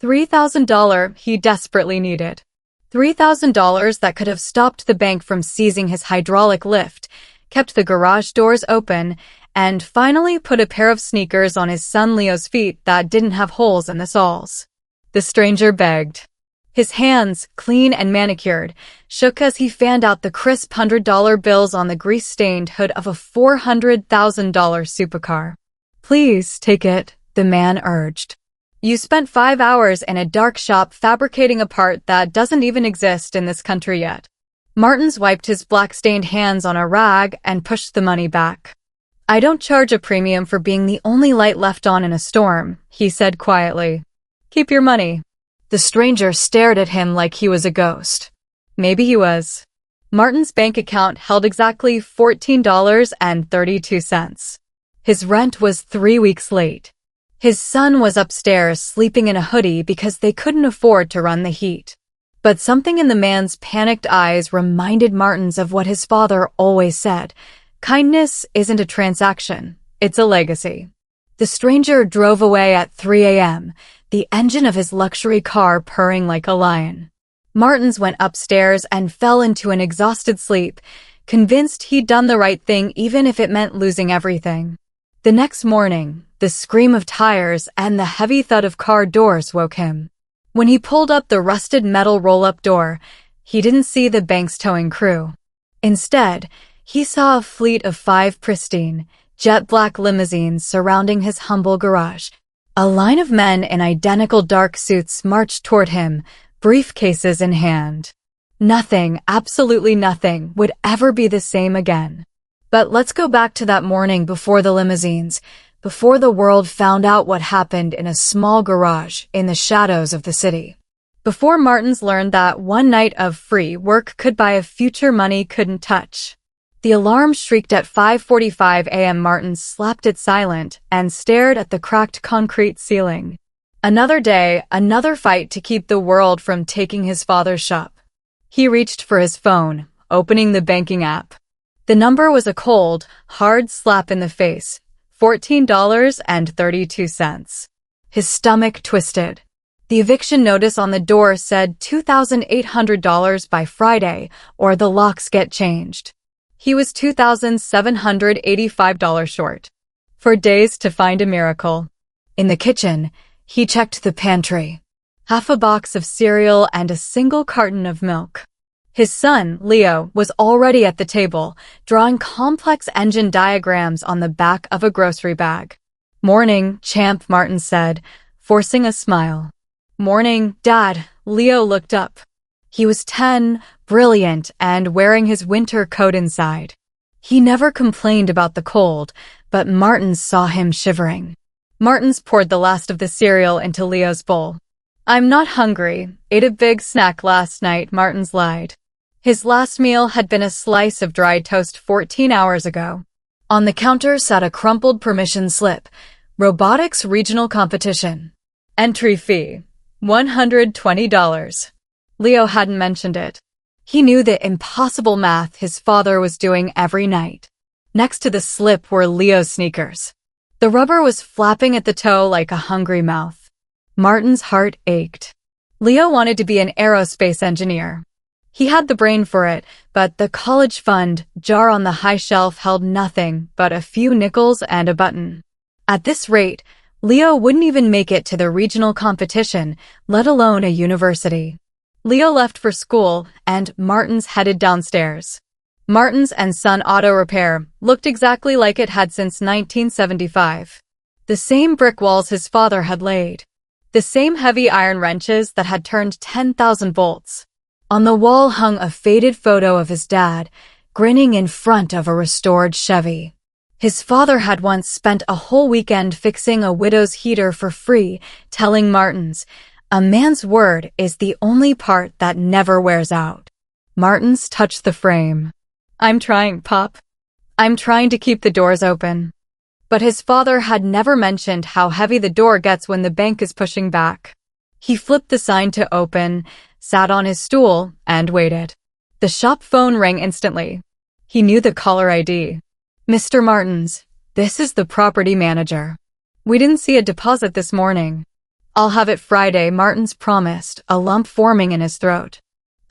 $3,000 he desperately needed. $3,000 that could have stopped the bank from seizing his hydraulic lift, kept the garage doors open, and finally put a pair of sneakers on his son Leo's feet that didn't have holes in the soles. The stranger begged. His hands, clean and manicured, shook as he fanned out the crisp $100 bills on the grease-stained hood of a $400,000 supercar. "Please take it," the man urged. "You spent 5 hours in a dark shop fabricating a part that doesn't even exist in this country yet." Martins wiped his black-stained hands on a rag and pushed the money back. "I don't charge a premium for being the only light left on in a storm," he said quietly. "Keep your money." The stranger stared at him like he was a ghost. Maybe he was. Martin's bank account held exactly $14.32. His rent was 3 weeks late. His son was upstairs sleeping in a hoodie because they couldn't afford to run the heat. But something in the man's panicked eyes reminded Martins of what his father always said: kindness isn't a transaction, it's a legacy. The stranger drove away at 3 a.m., the engine of his luxury car purring like a lion. Martins went upstairs and fell into an exhausted sleep, convinced he'd done the right thing even if it meant losing everything. The next morning, the scream of tires and the heavy thud of car doors woke him. When he pulled up the rusted metal roll-up door, he didn't see the bank's towing crew. Instead, he saw a fleet of 5 pristine, jet-black limousines surrounding his humble garage. A line of men in identical dark suits marched toward him, briefcases in hand. Nothing, absolutely nothing, would ever be the same again. But let's go back to that morning before the limousines, before the world found out what happened in a small garage in the shadows of the city. Before Martins learned that one night of free work could buy a future money couldn't touch. The alarm shrieked at 5:45 a.m. Martins slapped it silent and stared at the cracked concrete ceiling. Another day, another fight to keep the world from taking his father's shop. He reached for his phone, opening the banking app. The number was a cold, hard slap in the face: $14.32. His stomach twisted. The eviction notice on the door said $2,800 by Friday, or the locks get changed. He was $2,785 short. For days to find a miracle. In the kitchen, he checked the pantry. Half a box of cereal and a single carton of milk. His son, Leo, was already at the table, drawing complex engine diagrams on the back of a grocery bag. "Morning, champ," Martin said, forcing a smile. "Morning, Dad." Leo looked up. He was 10, brilliant, and wearing his winter coat inside. He never complained about the cold, but Martins saw him shivering. Martins poured the last of the cereal into Leo's bowl. "I'm not hungry. Ate a big snack last night," Martins lied. His last meal had been a slice of dry toast 14 hours ago. On the counter sat a crumpled permission slip: Robotics Regional Competition. Entry fee: $120. Leo hadn't mentioned it. He knew the impossible math his father was doing every night. Next to the slip were Leo's sneakers. The rubber was flapping at the toe like a hungry mouth. Martin's heart ached. Leo wanted to be an aerospace engineer. He had the brain for it, but the college fund jar on the high shelf held nothing but a few nickels and a button. At this rate, Leo wouldn't even make it to the regional competition, let alone a university. Leo left for school, and Martins headed downstairs. Martins & Son Auto Repair looked exactly like it had since 1975. The same brick walls his father had laid. The same heavy iron wrenches that had turned 10,000 volts. On the wall hung a faded photo of his dad, grinning in front of a restored Chevy. His father had once spent a whole weekend fixing a widow's heater for free, telling Martins, "A man's word is the only part that never wears out." Martins touched the frame. "I'm trying, Pop. I'm trying to keep the doors open." But his father had never mentioned how heavy the door gets when the bank is pushing back. He flipped the sign to open, sat on his stool, and waited. The shop phone rang instantly. He knew the caller ID. "Mr. Martins, this is the property manager. We didn't see a deposit this morning." "I'll have it Friday," Martins promised, a lump forming in his throat.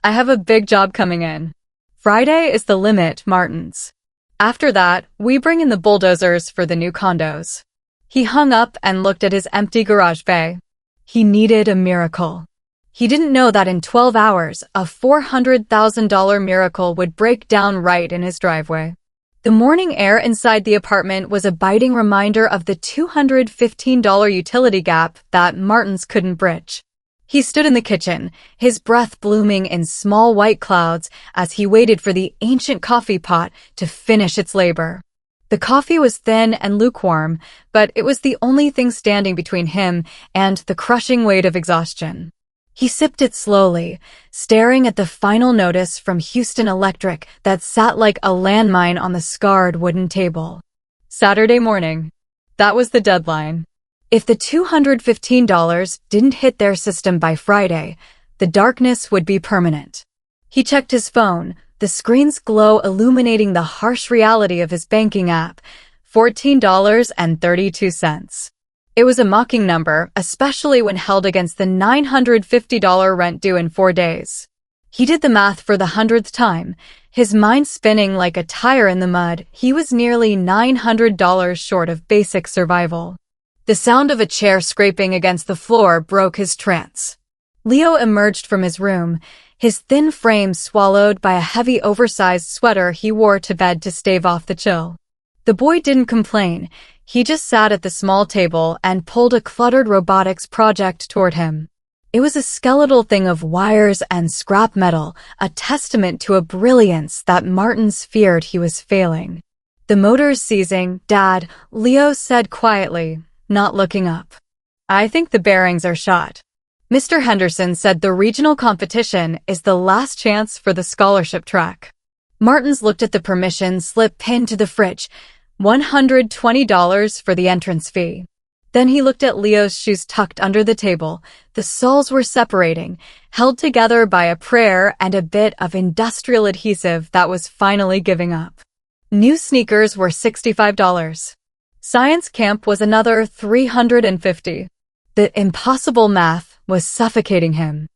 "I have a big job coming in." "Friday is the limit, Martins. After that, we bring in the bulldozers for the new condos." He hung up and looked at his empty garage bay. He needed a miracle. He didn't know that in 12 hours, a $400,000 miracle would break down right in his driveway. The morning air inside the apartment was a biting reminder of the $215 utility gap that Martins couldn't bridge. He stood in the kitchen, his breath blooming in small white clouds as he waited for the ancient coffee pot to finish its labor. The coffee was thin and lukewarm, but it was the only thing standing between him and the crushing weight of exhaustion. He sipped it slowly, staring at the final notice from Houston Electric that sat like a landmine on the scarred wooden table. Saturday morning. That was the deadline. If the $215 didn't hit their system by Friday, the darkness would be permanent. He checked his phone, the screen's glow illuminating the harsh reality of his banking app, $14.32. It was a mocking number, especially when held against the $950 rent due in 4 days. He did the math for the 100th time, his mind spinning like a tire in the mud. He was nearly $900 short of basic survival. The sound of a chair scraping against the floor broke his trance. Leo emerged from his room, his thin frame swallowed by a heavy oversized sweater he wore to bed to stave off the chill. The boy didn't complain. He just sat at the small table and pulled a cluttered robotics project toward him. It was a skeletal thing of wires and scrap metal, a testament to a brilliance that Martins feared he was failing. "The motor's seizing, Dad," Leo said quietly, not looking up. "I think the bearings are shot." Mr. Henderson said the regional competition is the last chance for the scholarship track. Martins looked at the permission slip pinned to the fridge, $120 for the entrance fee. Then he looked at Leo's shoes tucked under the table. The soles were separating, held together by a prayer and a bit of industrial adhesive that was finally giving up. New sneakers were $65. Science camp was another $350. The impossible math was suffocating him.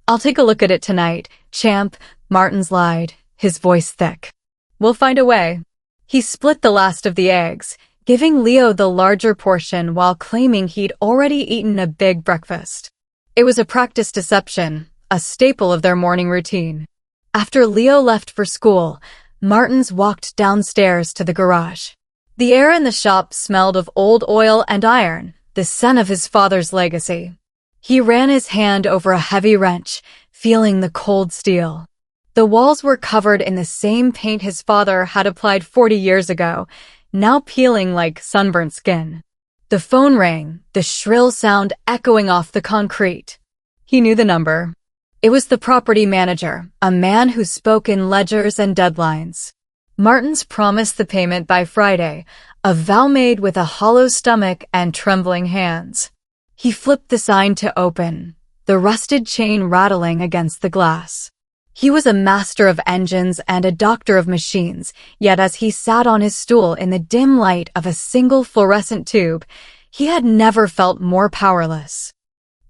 "I'll take a look at it tonight, champ," Martins lied, his voice thick. "We'll find a way." He split the last of the eggs, giving Leo the larger portion while claiming he'd already eaten a big breakfast. It was a practice deception, a staple of their morning routine. After Leo left for school, Martins walked downstairs to the garage. The air in the shop smelled of old oil and iron, the scent of his father's legacy. He ran his hand over a heavy wrench, feeling the cold steel. The walls were covered in the same paint his father had applied 40 years ago, now peeling like sunburnt skin. The phone rang, the shrill sound echoing off the concrete. He knew the number. It was the property manager, a man who spoke in ledgers and deadlines. Martins promised the payment by Friday, a vow made with a hollow stomach and trembling hands. He flipped the sign to open, the rusted chain rattling against the glass. He was a master of engines and a doctor of machines, yet as he sat on his stool in the dim light of a single fluorescent tube, he had never felt more powerless.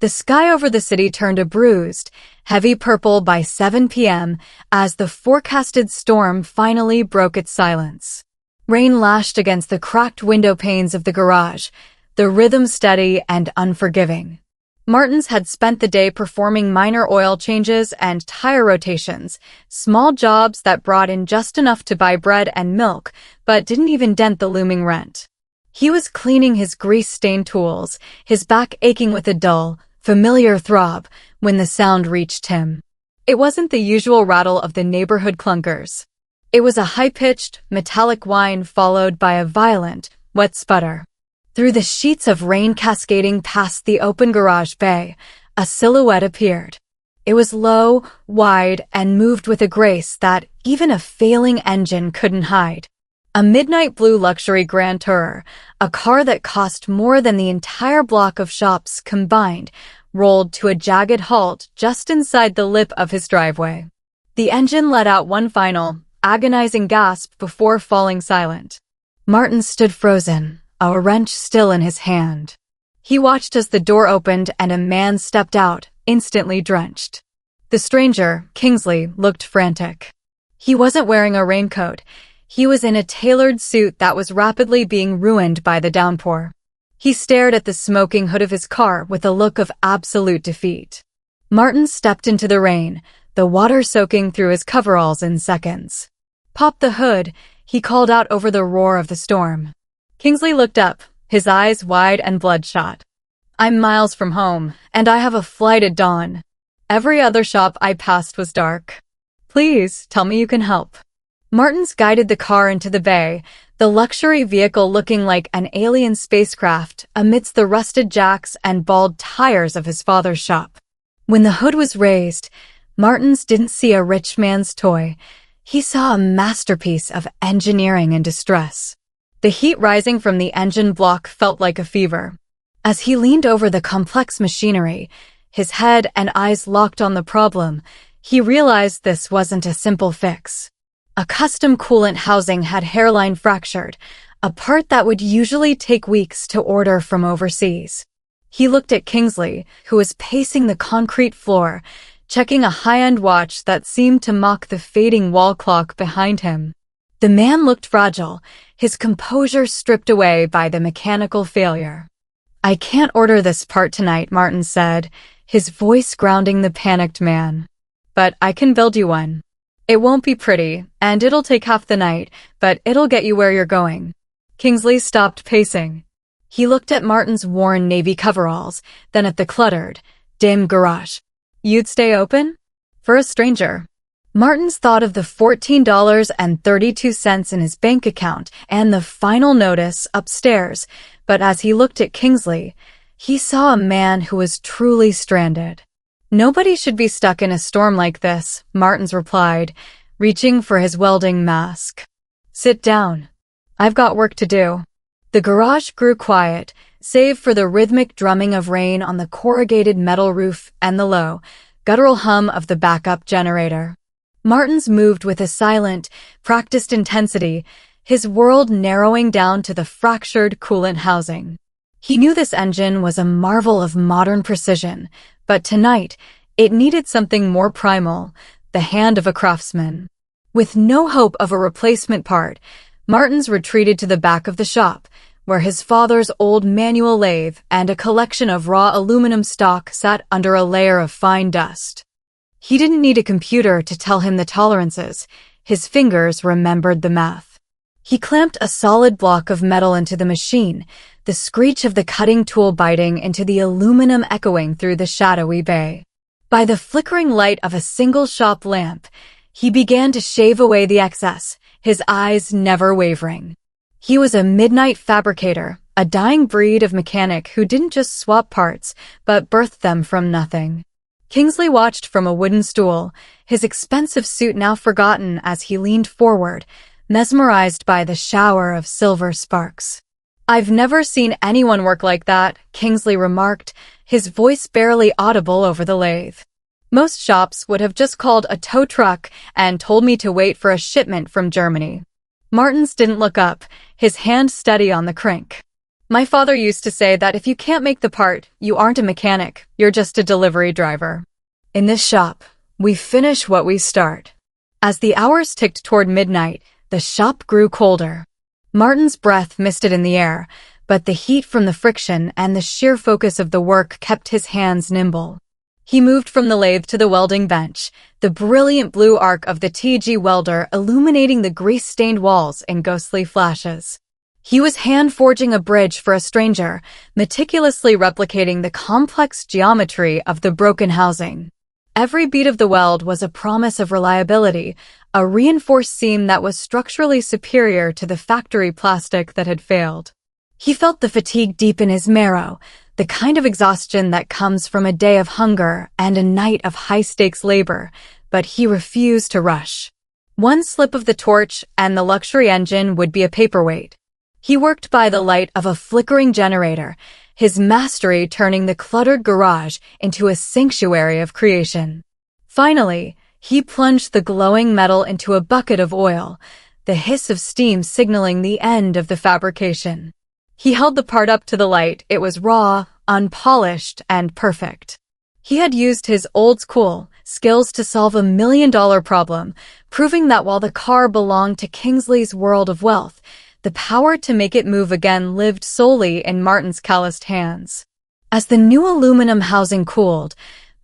The sky over the city turned a bruised, heavy purple by 7 p.m. as the forecasted storm finally broke its silence. Rain lashed against the cracked window panes of the garage, the rhythm steady and unforgiving. Martins had spent the day performing minor oil changes and tire rotations, small jobs that brought in just enough to buy bread and milk, but didn't even dent the looming rent. He was cleaning his grease-stained tools, his back aching with a dull, familiar throb, when the sound reached him. It wasn't the usual rattle of the neighborhood clunkers. It was a high-pitched, metallic whine followed by a violent, wet sputter. Through the sheets of rain cascading past the open garage bay, a silhouette appeared. It was low, wide, and moved with a grace that even a failing engine couldn't hide. A midnight blue luxury Grand Tourer, a car that cost more than the entire block of shops combined, rolled to a jagged halt just inside the lip of his driveway. The engine let out one final, agonizing gasp before falling silent. Martins stood frozen, a wrench still in his hand. He watched as the door opened and a man stepped out, instantly drenched. The stranger, Kingsley, looked frantic. He wasn't wearing a raincoat. He was in a tailored suit that was rapidly being ruined by the downpour. He stared at the smoking hood of his car with a look of absolute defeat. Martin stepped into the rain, the water soaking through his coveralls in seconds. "Pop the hood," he called out over the roar of the storm. Kingsley looked up, his eyes wide and bloodshot. "I'm miles from home, and I have a flight at dawn. Every other shop I passed was dark. Please, tell me you can help." Martins guided the car into the bay, the luxury vehicle looking like an alien spacecraft amidst the rusted jacks and bald tires of his father's shop. When the hood was raised, Martins didn't see a rich man's toy. He saw a masterpiece of engineering in distress. The heat rising from the engine block felt like a fever. As he leaned over the complex machinery, his head and eyes locked on the problem, he realized this wasn't a simple fix. A custom coolant housing had hairline fractured, a part that would usually take weeks to order from overseas. He looked at Kingsley, who was pacing the concrete floor, checking a high-end watch that seemed to mock the fading wall clock behind him. The man looked fragile, his composure stripped away by the mechanical failure. "I can't order this part tonight," Martin said, his voice grounding the panicked man. "But I can build you one. It won't be pretty, and it'll take half the night, but it'll get you where you're going." Kingsley stopped pacing. He looked at Martin's worn navy coveralls, then at the cluttered, dim garage. "You'd stay open? For a stranger." Martins thought of the $14.32 in his bank account and the final notice upstairs, but as he looked at Kingsley, he saw a man who was truly stranded. "Nobody should be stuck in a storm like this," Martins replied, reaching for his welding mask. "Sit down. I've got work to do." The garage grew quiet, save for the rhythmic drumming of rain on the corrugated metal roof and the low, guttural hum of the backup generator. Martins moved with a silent, practiced intensity, his world narrowing down to the fractured coolant housing. He knew this engine was a marvel of modern precision, but tonight, it needed something more primal, the hand of a craftsman. With no hope of a replacement part, Martins retreated to the back of the shop, where his father's old manual lathe and a collection of raw aluminum stock sat under a layer of fine dust. He didn't need a computer to tell him the tolerances. His fingers remembered the math. He clamped a solid block of metal into the machine, the screech of the cutting tool biting into the aluminum echoing through the shadowy bay. By the flickering light of a single shop lamp, he began to shave away the excess, his eyes never wavering. He was a midnight fabricator, a dying breed of mechanic who didn't just swap parts, but birthed them from nothing. Kingsley watched from a wooden stool, his expensive suit now forgotten as he leaned forward, mesmerized by the shower of silver sparks. "I've never seen anyone work like that," Kingsley remarked, his voice barely audible over the lathe. "Most shops would have just called a tow truck and told me to wait for a shipment from Germany." Martins didn't look up, his hand steady on the crank. "My father used to say that if you can't make the part, you aren't a mechanic, you're just a delivery driver. In this shop, we finish what we start." As the hours ticked toward midnight, the shop grew colder. Martin's breath misted in the air, but the heat from the friction and the sheer focus of the work kept his hands nimble. He moved from the lathe to the welding bench, the brilliant blue arc of the TG welder illuminating the grease-stained walls in ghostly flashes. He was hand-forging a bridge for a stranger, meticulously replicating the complex geometry of the broken housing. Every beat of the weld was a promise of reliability, a reinforced seam that was structurally superior to the factory plastic that had failed. He felt the fatigue deep in his marrow, the kind of exhaustion that comes from a day of hunger and a night of high-stakes labor, but he refused to rush. One slip of the torch and the luxury engine would be a paperweight. He worked by the light of a flickering generator, his mastery turning the cluttered garage into a sanctuary of creation. Finally, he plunged the glowing metal into a bucket of oil, the hiss of steam signaling the end of the fabrication. He held the part up to the light. It was raw, unpolished, and perfect. He had used his old-school skills to solve a million-dollar problem, proving that while the car belonged to Kingsley's world of wealth, the power to make it move again lived solely in Martin's calloused hands. As the new aluminum housing cooled,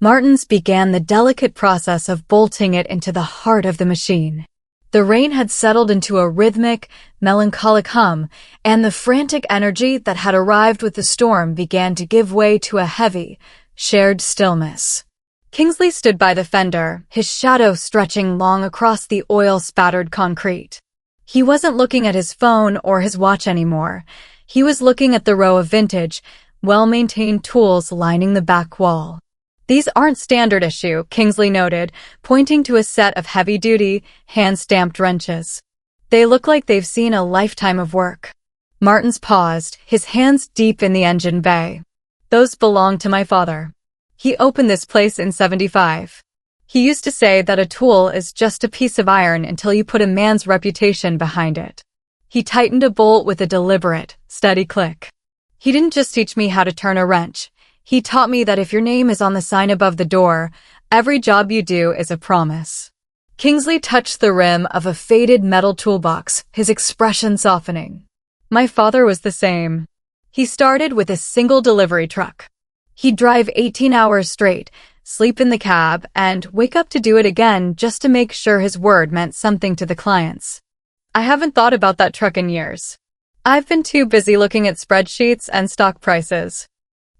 Martin's began the delicate process of bolting it into the heart of the machine. The rain had settled into a rhythmic, melancholic hum, and the frantic energy that had arrived with the storm began to give way to a heavy, shared stillness. Kingsley stood by the fender, his shadow stretching long across the oil-spattered concrete. He wasn't looking at his phone or his watch anymore. He was looking at the row of vintage, well-maintained tools lining the back wall. "These aren't standard issue," Kingsley noted, pointing to a set of heavy-duty, hand-stamped wrenches. "They look like they've seen a lifetime of work." Martins paused, his hands deep in the engine bay. "Those belong to my father. He opened this place in '75. He used to say that a tool is just a piece of iron until you put a man's reputation behind it." He tightened a bolt with a deliberate, steady click. "He didn't just teach me how to turn a wrench. He taught me that if your name is on the sign above the door, every job you do is a promise." Kingsley touched the rim of a faded metal toolbox, his expression softening. "My father was the same. He started with a single delivery truck. He'd drive 18 hours straight, sleep in the cab, and wake up to do it again just to make sure his word meant something to the clients. I haven't thought about that truck in years. I've been too busy looking at spreadsheets and stock prices."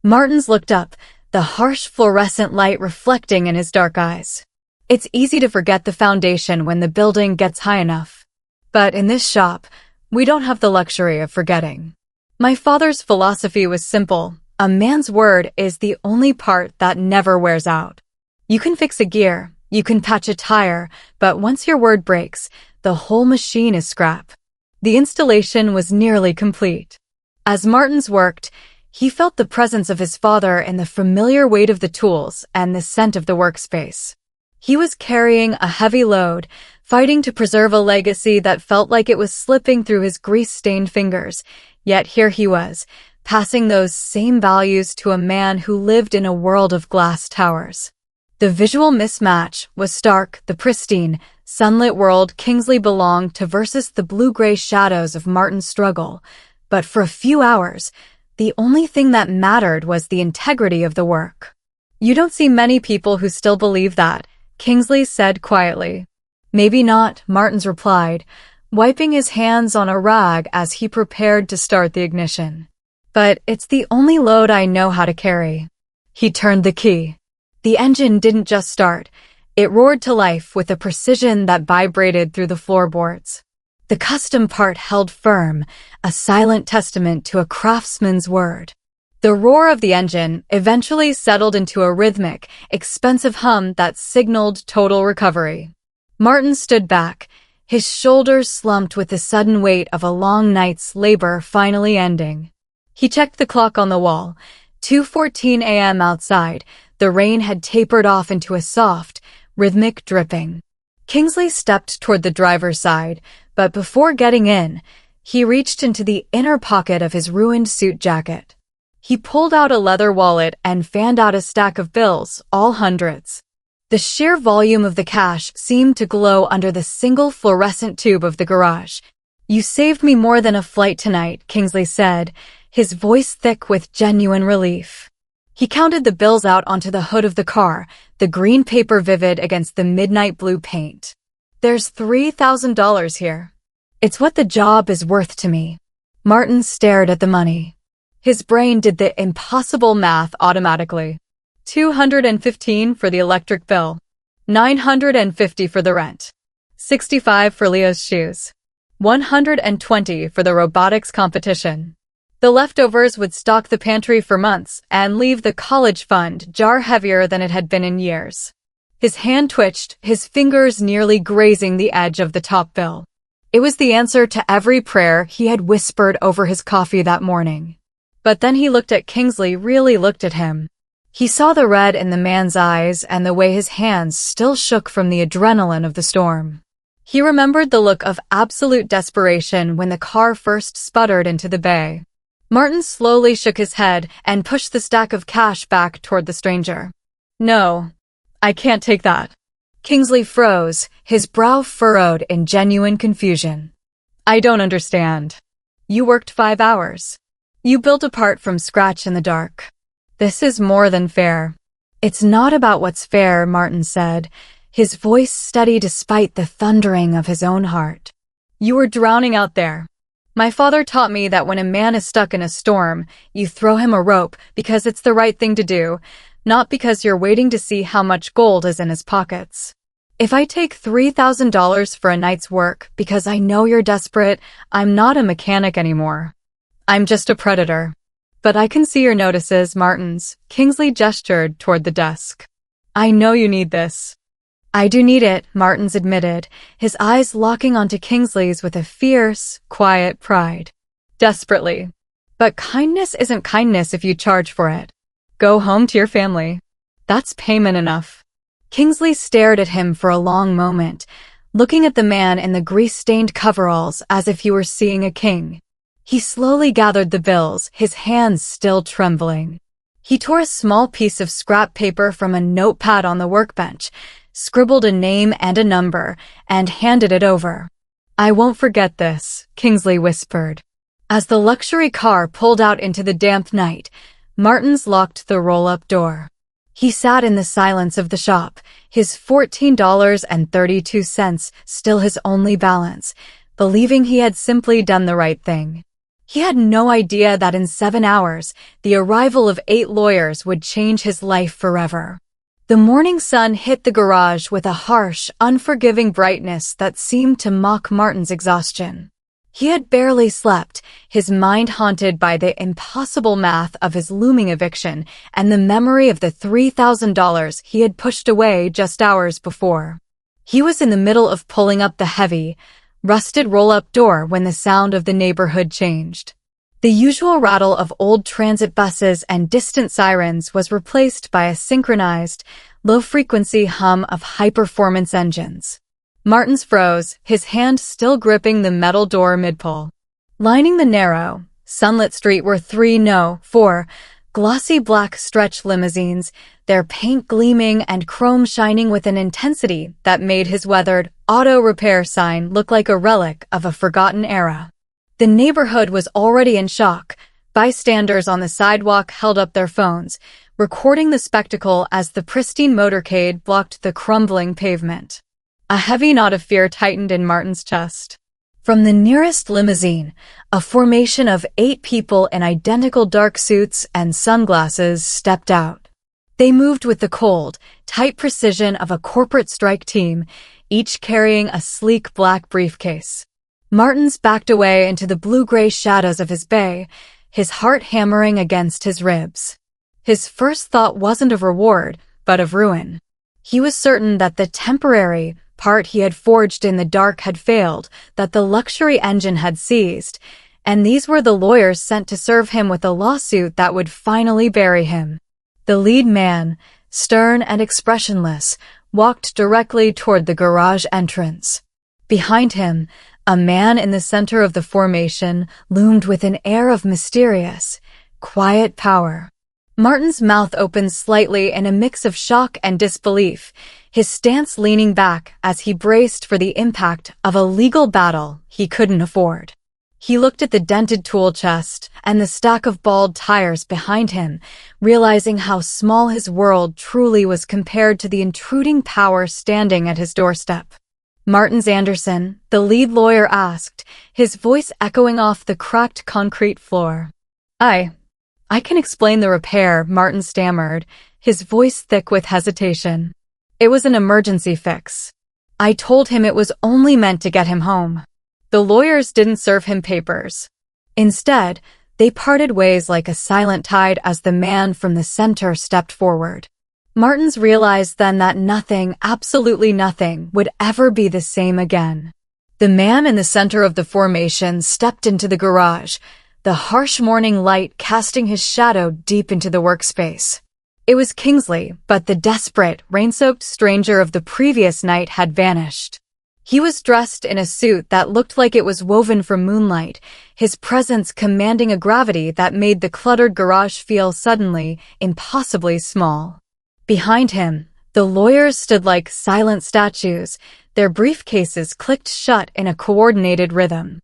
Martins looked up, the harsh fluorescent light reflecting in his dark eyes. "It's easy to forget the foundation when the building gets high enough. But in this shop, we don't have the luxury of forgetting. My father's philosophy was simple. A man's word is the only part that never wears out. You can fix a gear, you can patch a tire, but once your word breaks, the whole machine is scrap." The installation was nearly complete. As Martins worked, he felt the presence of his father in the familiar weight of the tools and the scent of the workspace. He was carrying a heavy load, fighting to preserve a legacy that felt like it was slipping through his grease-stained fingers, yet here he was, passing those same values to a man who lived in a world of glass towers. The visual mismatch was stark, the pristine, sunlit world Kingsley belonged to versus the blue-gray shadows of Martin's struggle. But for a few hours, the only thing that mattered was the integrity of the work. "You don't see many people who still believe that," Kingsley said quietly. "Maybe not," Martins replied, wiping his hands on a rag as he prepared to start the ignition. "But it's the only load I know how to carry." He turned the key. The engine didn't just start. It roared to life with a precision that vibrated through the floorboards. The custom part held firm, a silent testament to a craftsman's word. The roar of the engine eventually settled into a rhythmic, expensive hum that signaled total recovery. Martin stood back, his shoulders slumped with the sudden weight of a long night's labor finally ending. He checked the clock on the wall. 2:14 a.m. outside, the rain had tapered off into a soft, rhythmic dripping. Kingsley stepped toward the driver's side, but before getting in, he reached into the inner pocket of his ruined suit jacket. He pulled out a leather wallet and fanned out a stack of bills, all hundreds. The sheer volume of the cash seemed to glow under the single fluorescent tube of the garage. "You saved me more than a flight tonight," Kingsley said, his voice thick with genuine relief. He counted the bills out onto the hood of the car, the green paper vivid against the midnight blue paint. "There's $3,000 here. It's what the job is worth to me." Martin stared at the money. His brain did the impossible math automatically. $215 for the electric bill, $950 for the rent, $65 for Leo's shoes, $120 for the robotics competition. The leftovers would stock the pantry for months and leave the college fund jar heavier than it had been in years. His hand twitched, his fingers nearly grazing the edge of the top bill. It was the answer to every prayer he had whispered over his coffee that morning. But then he looked at Kingsley, really looked at him. He saw the red in the man's eyes and the way his hands still shook from the adrenaline of the storm. He remembered the look of absolute desperation when the car first sputtered into the bay. Martin slowly shook his head and pushed the stack of cash back toward the stranger. No, I can't take that. Kingsley froze, his brow furrowed in genuine confusion. I don't understand. You worked 5 hours. You built a part from scratch in the dark. This is more than fair. It's not about what's fair, Martin said, his voice steady despite the thundering of his own heart. You were drowning out there. My father taught me that when a man is stuck in a storm, you throw him a rope because it's the right thing to do, not because you're waiting to see how much gold is in his pockets. If I take $3,000 for a night's work because I know you're desperate, I'm not a mechanic anymore. I'm just a predator. But I can see your notices, Martin's. Kingsley gestured toward the desk. I know you need this. I do need it, Martins admitted, his eyes locking onto Kingsley's with a fierce, quiet pride. Desperately. But kindness isn't kindness if you charge for it. Go home to your family. That's payment enough. Kingsley stared at him for a long moment, looking at the man in the grease-stained coveralls as if he were seeing a king. He slowly gathered the bills, his hands still trembling. He tore a small piece of scrap paper from a notepad on the workbench, scribbled a name and a number, and handed it over. I won't forget this, Kingsley whispered. As the luxury car pulled out into the damp night, Martins locked the roll-up door. He sat in the silence of the shop, his $14.32 still his only balance, believing he had simply done the right thing. He had no idea that in 7 hours, the arrival of 8 lawyers would change his life forever. The morning sun hit the garage with a harsh, unforgiving brightness that seemed to mock Martin's exhaustion. He had barely slept, his mind haunted by the impossible math of his looming eviction and the memory of the $3,000 he had pushed away just hours before. He was in the middle of pulling up the heavy, rusted roll-up door when the sound of the neighborhood changed. The usual rattle of old transit buses and distant sirens was replaced by a synchronized, low-frequency hum of high-performance engines. Martins froze, his hand still gripping the metal door mid-pull. Lining the narrow, sunlit street were 4 glossy black stretch limousines, their paint gleaming and chrome shining with an intensity that made his weathered auto repair sign look like a relic of a forgotten era. The neighborhood was already in shock. Bystanders on the sidewalk held up their phones, recording the spectacle as the pristine motorcade blocked the crumbling pavement. A heavy knot of fear tightened in Martin's chest. From the nearest limousine, a formation of 8 people in identical dark suits and sunglasses stepped out. They moved with the cold, tight precision of a corporate strike team, each carrying a sleek black briefcase. Martins backed away into the blue-gray shadows of his bay, his heart hammering against his ribs. His first thought wasn't of reward, but of ruin. He was certain that the temporary part he had forged in the dark had failed, that the luxury engine had seized, and these were the lawyers sent to serve him with a lawsuit that would finally bury him. The lead man, stern and expressionless, walked directly toward the garage entrance. Behind him, a man in the center of the formation loomed with an air of mysterious, quiet power. Martin's mouth opened slightly in a mix of shock and disbelief, his stance leaning back as he braced for the impact of a legal battle he couldn't afford. He looked at the dented tool chest and the stack of bald tires behind him, realizing how small his world truly was compared to the intruding power standing at his doorstep. Martins Anderson, the lead lawyer asked, his voice echoing off the cracked concrete floor. I can explain the repair, Martin stammered, his voice thick with hesitation. It was an emergency fix. I told him it was only meant to get him home. The lawyers didn't serve him papers. Instead, they parted ways like a silent tide as the man from the center stepped forward. Martins realized then that nothing, absolutely nothing, would ever be the same again. The man in the center of the formation stepped into the garage, the harsh morning light casting his shadow deep into the workspace. It was Kingsley, but the desperate, rain-soaked stranger of the previous night had vanished. He was dressed in a suit that looked like it was woven from moonlight, his presence commanding a gravity that made the cluttered garage feel suddenly, impossibly small. Behind him, the lawyers stood like silent statues, their briefcases clicked shut in a coordinated rhythm.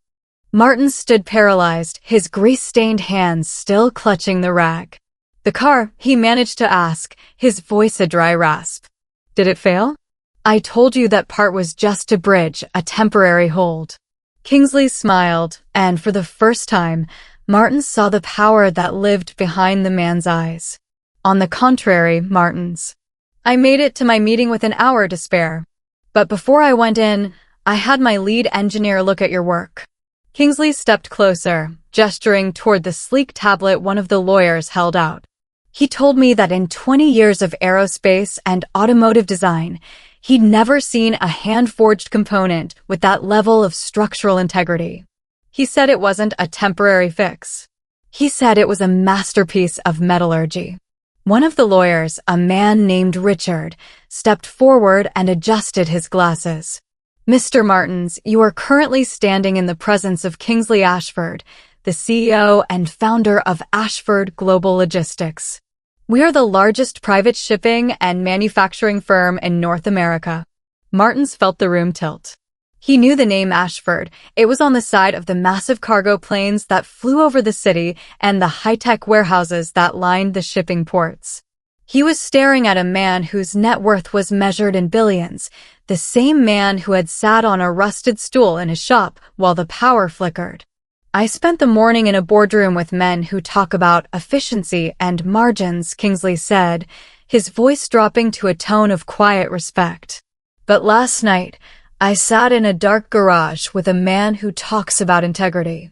Martin stood paralyzed, his grease-stained hands still clutching the rag. "The car," he managed to ask, his voice a dry rasp. "Did it fail?" "I told you that part was just a bridge, a temporary hold." Kingsley smiled, and for the first time, Martin saw the power that lived behind the man's eyes. "On the contrary, Martins. I made it to my meeting with an hour to spare. But before I went in, I had my lead engineer look at your work." Kingsley stepped closer, gesturing toward the sleek tablet one of the lawyers held out. "He told me that in 20 years of aerospace and automotive design, he'd never seen a hand-forged component with that level of structural integrity. He said it wasn't a temporary fix. He said it was a masterpiece of metallurgy." One of the lawyers, a man named Richard, stepped forward and adjusted his glasses. "Mr. Martins, you are currently standing in the presence of Kingsley Ashford, the CEO and founder of Ashford Global Logistics. We are the largest private shipping and manufacturing firm in North America." Martins felt the room tilt. He knew the name Ashford. It was on the side of the massive cargo planes that flew over the city and the high-tech warehouses that lined the shipping ports. He was staring at a man whose net worth was measured in billions, the same man who had sat on a rusted stool in his shop while the power flickered. "I spent the morning in a boardroom with men who talk about efficiency and margins," Kingsley said, his voice dropping to a tone of quiet respect. "But last night, I sat in a dark garage with a man who talks about integrity.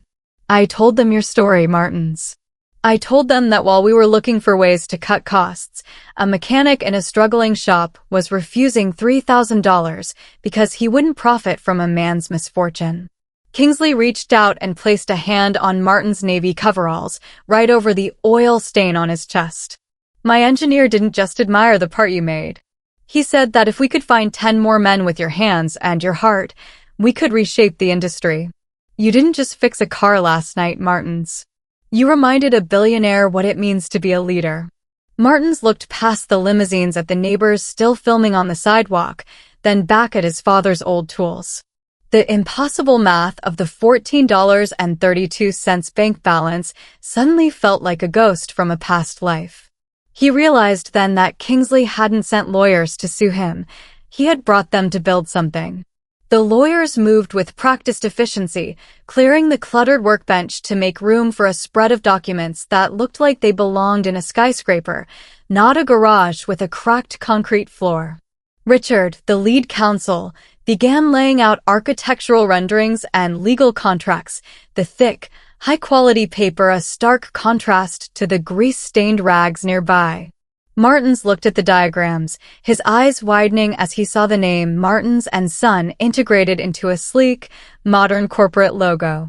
I told them your story, Martins. I told them that while we were looking for ways to cut costs, a mechanic in a struggling shop was refusing $3,000 because he wouldn't profit from a man's misfortune." Kingsley reached out and placed a hand on Martin's navy coveralls, right over the oil stain on his chest. "My engineer didn't just admire the part you made. He said that if we could find 10 more men with your hands and your heart, we could reshape the industry. You didn't just fix a car last night, Martins. You reminded a billionaire what it means to be a leader." Martins looked past the limousines at the neighbors still filming on the sidewalk, then back at his father's old tools. The impossible math of the $14.32 bank balance suddenly felt like a ghost from a past life. He realized then that Kingsley hadn't sent lawyers to sue him. He had brought them to build something. The lawyers moved with practiced efficiency, clearing the cluttered workbench to make room for a spread of documents that looked like they belonged in a skyscraper, not a garage with a cracked concrete floor. Richard, the lead counsel, began laying out architectural renderings and legal contracts, the thick, high-quality paper a stark contrast to the grease-stained rags nearby. Martins looked at the diagrams, his eyes widening as he saw the name Martins & Son integrated into a sleek, modern corporate logo.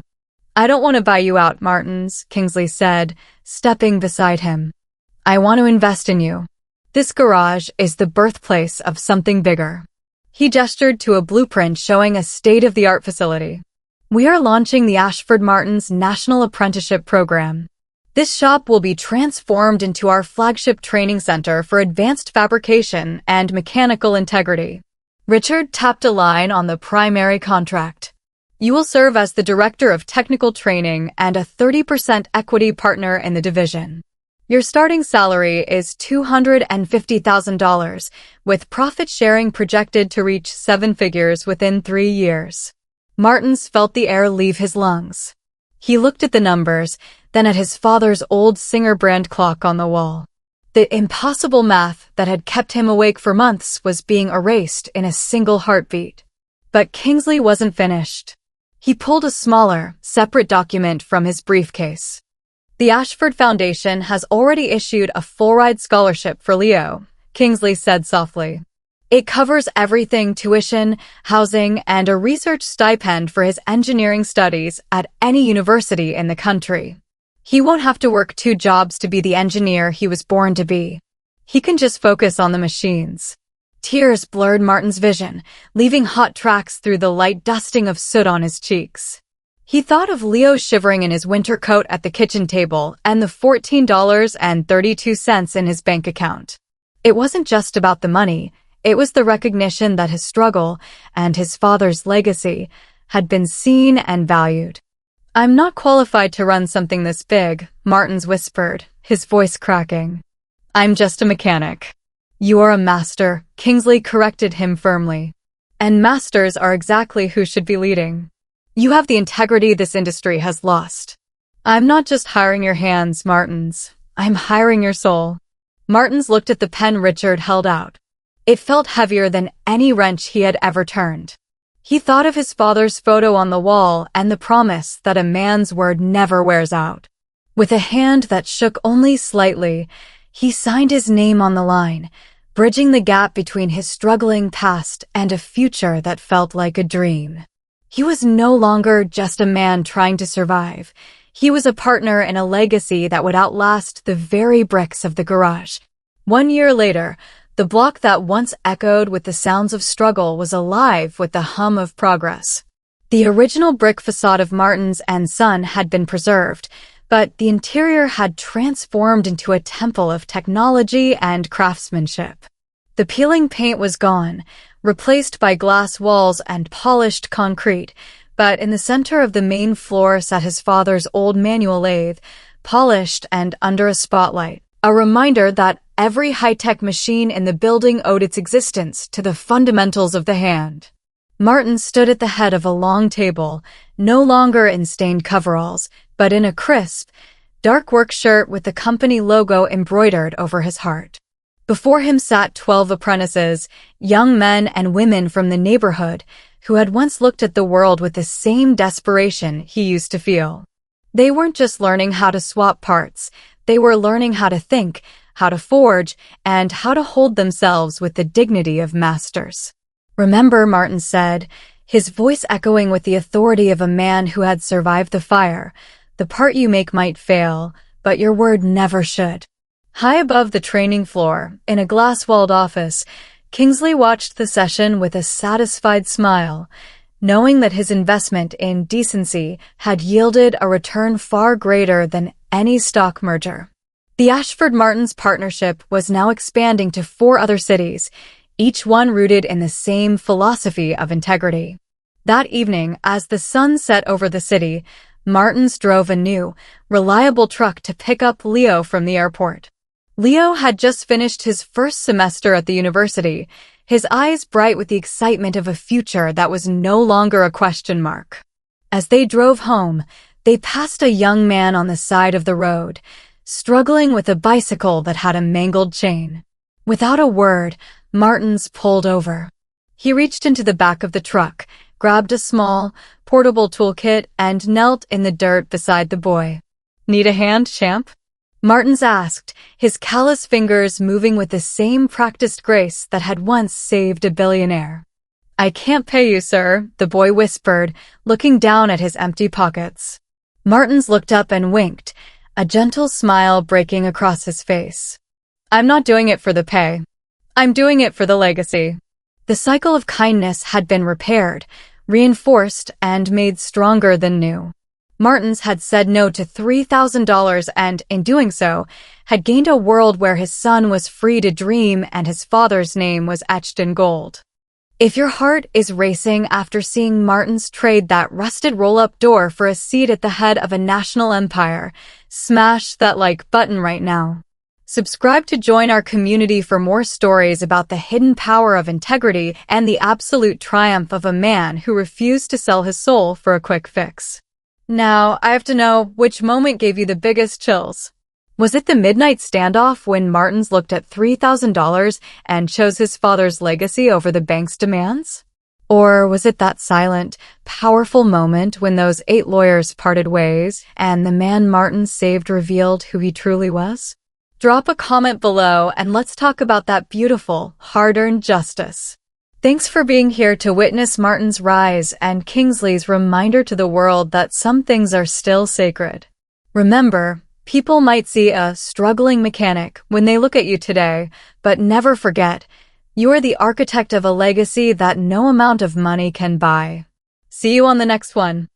"I don't want to buy you out, Martins," Kingsley said, stepping beside him. "I want to invest in you. This garage is the birthplace of something bigger." He gestured to a blueprint showing a state-of-the-art facility. "We are launching the Ashford Martins National Apprenticeship Program. This shop will be transformed into our flagship training center for advanced fabrication and mechanical integrity." Richard tapped a line on the primary contract. "You will serve as the Director of Technical Training and a 30% equity partner in the division. Your starting salary is $250,000, with profit sharing projected to reach 7 figures within 3 years. Martins felt the air leave his lungs. He looked at the numbers, then at his father's old Singer brand clock on the wall. The impossible math that had kept him awake for months was being erased in a single heartbeat. But Kingsley wasn't finished. He pulled a smaller, separate document from his briefcase. "The Ashford Foundation has already issued a full-ride scholarship for Leo," Kingsley said softly. "It covers everything: tuition, housing, and a research stipend for his engineering studies at any university in the country. He won't have to work 2 jobs to be the engineer he was born to be. He can just focus on the machines." Tears blurred Martin's vision, leaving hot tracks through the light dusting of soot on his cheeks. He thought of Leo shivering in his winter coat at the kitchen table and the $14.32 in his bank account. It wasn't just about the money, it was the recognition that his struggle and his father's legacy had been seen and valued. "I'm not qualified to run something this big," Martins whispered, his voice cracking. "I'm just a mechanic." "You are a master," Kingsley corrected him firmly. "And masters are exactly who should be leading. You have the integrity this industry has lost." "I'm not just hiring your hands, Martins. I'm hiring your soul." Martins looked at the pen Richard held out. It felt heavier than any wrench he had ever turned. He thought of his father's photo on the wall and the promise that a man's word never wears out. With a hand that shook only slightly, he signed his name on the line, bridging the gap between his struggling past and a future that felt like a dream. He was no longer just a man trying to survive. He was a partner in a legacy that would outlast the very bricks of the garage. 1 year later, the block that once echoed with the sounds of struggle was alive with the hum of progress. The original brick facade of Martins and Son had been preserved, but the interior had transformed into a temple of technology and craftsmanship. The peeling paint was gone, replaced by glass walls and polished concrete, but in the center of the main floor sat his father's old manual lathe, polished and under a spotlight, a reminder that every high-tech machine in the building owed its existence to the fundamentals of the hand. Martin stood at the head of a long table, no longer in stained coveralls, but in a crisp, dark work shirt with the company logo embroidered over his heart. Before him sat 12 apprentices, young men and women from the neighborhood, who had once looked at the world with the same desperation he used to feel. They weren't just learning how to swap parts, they were learning how to think, how to forge, and how to hold themselves with the dignity of masters. "Remember," Martin said, his voice echoing with the authority of a man who had survived the fire, "the part you make might fail, but your word never should." High above the training floor, in a glass-walled office, Kingsley watched the session with a satisfied smile, knowing that his investment in decency had yielded a return far greater than any stock merger. The Ashford-Martins partnership was now expanding to 4 other cities, each one rooted in the same philosophy of integrity. That evening, as the sun set over the city, Martins drove a new, reliable truck to pick up Leo from the airport. Leo had just finished his first semester at the university, his eyes bright with the excitement of a future that was no longer a question mark. As they drove home, they passed a young man on the side of the road, struggling with a bicycle that had a mangled chain. Without a word, Martins pulled over. He reached into the back of the truck, grabbed a small, portable toolkit, and knelt in the dirt beside the boy. "Need a hand, champ?" Martins asked, his callous fingers moving with the same practiced grace that had once saved a billionaire. "I can't pay you, sir," the boy whispered, looking down at his empty pockets. Martins looked up and winked, a gentle smile breaking across his face. "I'm not doing it for the pay. I'm doing it for the legacy." The cycle of kindness had been repaired, reinforced, and made stronger than new. Martins had said no to $3,000 and, in doing so, had gained a world where his son was free to dream and his father's name was etched in gold. If your heart is racing after seeing Martins trade that rusted roll-up door for a seat at the head of a national empire, smash that like button right now. Subscribe to join our community for more stories about the hidden power of integrity and the absolute triumph of a man who refused to sell his soul for a quick fix. Now, I have to know, which moment gave you the biggest chills? Was it the midnight standoff when Martins looked at $3,000 and chose his father's legacy over the bank's demands? Or was it that silent, powerful moment when those 8 lawyers parted ways and the man Martins saved revealed who he truly was? Drop a comment below and let's talk about that beautiful, hard-earned justice. Thanks for being here to witness Martin's rise and Kingsley's reminder to the world that some things are still sacred. Remember, people might see a struggling mechanic when they look at you today, but never forget, You are the architect of a legacy that no amount of money can buy. See you on the next one.